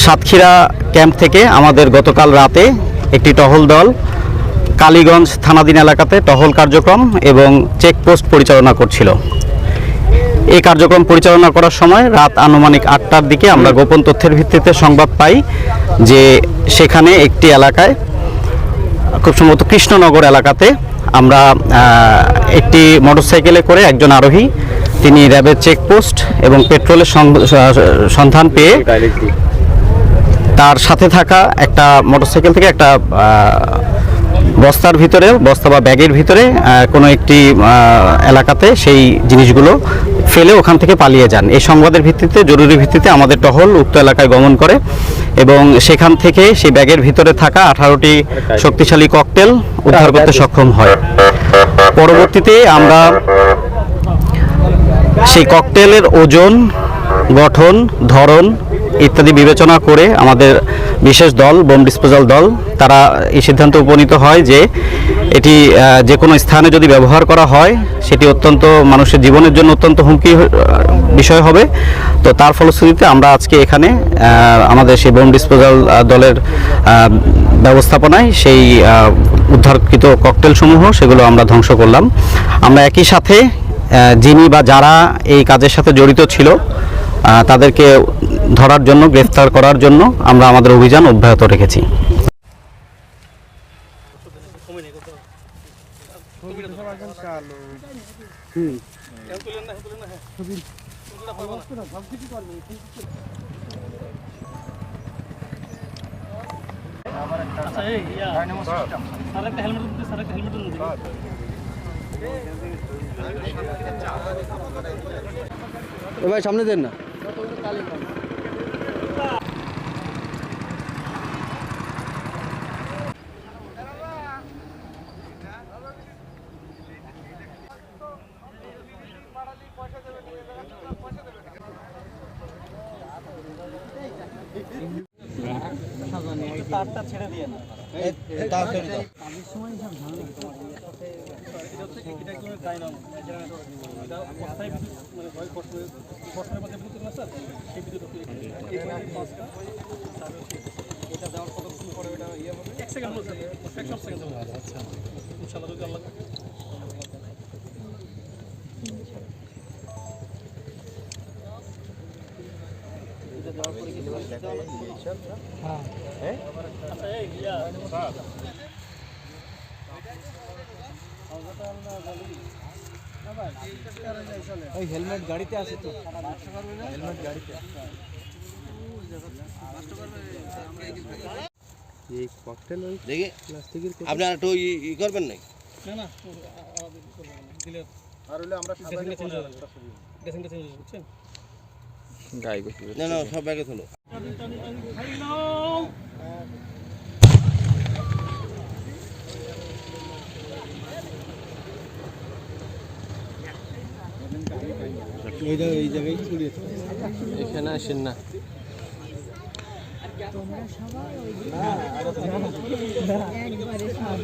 Satkhira camp থেকে আমাদের গতকাল রাতে একটি টহল দল কালীগঞ্জ থানাধীন এলাকাতে টহল কার্যক্রম এবং চেকপোস্ট পরিচালনা করছিল। এই কার্যক্রম পরিচালনা করার সময় রাত আনুমানিক 8টার দিকে আমরা গোপন তথ্যের ভিত্তিতে সংবাদ পাই যে সেখানে একটি এলাকায়, খুব সম্ভবত কৃষ্ণনগর এলাকাতে, আমরা একটি মোটরসাইকেলে করে একজন আরোহী, তিনি র্যাবের চেকপোস্ট এবং পেট্রোলের সন্ধান পেয়ে তার সাথে থাকা একটা মোটরসাইকেল থেকে একটা বস্তার ভিতরে, বস্তা বা ব্যাগের ভিতরে কোনো একটি এলাকাতে সেই জিনিসগুলো ফেলে ওখান থেকে পালিয়ে যান। এই সংবাদের ভিত্তিতে, জরুরি ভিত্তিতে আমাদের টহল উক্ত এলাকায় গমন করে এবং সেখান থেকে সেই ব্যাগের ভিতরে থাকা 18টি শক্তিশালী ককটেল উদ্ধার করতে সক্ষম হয়। পরবর্তীতে আমরা সেই ককটেলের ওজন, গঠন, ধরন ইত্যাদি বিবেচনা করে আমাদের বিশেষ দল, বোম ডিসপোজাল দল, তারা এই সিদ্ধান্তে উপনীত হয় যে এটি যে কোনো স্থানে যদি ব্যবহার করা হয় সেটি অত্যন্ত মানুষের জীবনের জন্য অত্যন্ত হুমকি বিষয় হবে। তো তার ফলশ্রুতিতে আমরা আজকে এখানে আমাদের সেই বোম ডিসপোজাল দলের ব্যবস্থাপনায় সেই উদ্ধারকৃত ককটেল সমূহ সেগুলো আমরা ধ্বংস করলাম। আমরা একই সাথে যিনি বা যারা এই কাজের সাথে জড়িত ছিল তাদেরকে ধরার জন্য, গ্রেফতার করার জন্য আমরা আমাদের অভিযান অব্যাহত রেখেছি। ভাই সামনে দেন না। তারটা ছেড়ে দিয়ে না, তার ছেড়ে দাও। হেলমেট গাড়িতে আছে তো, হেলমেট গাড়িতে। এই ককটেল ওই দেখে প্লাস্টিকের, আপনারা একটু ই করবেন না? না দিলে আর হলে আমরা ড্রেসিংটা চেঞ্জ করছেন গাই গেছে। না সব ব্যাগে তোলো। এই জায়গায় ছড়িয়েছে, এখানে আসেন না। তোমরা সবাই একবারে সব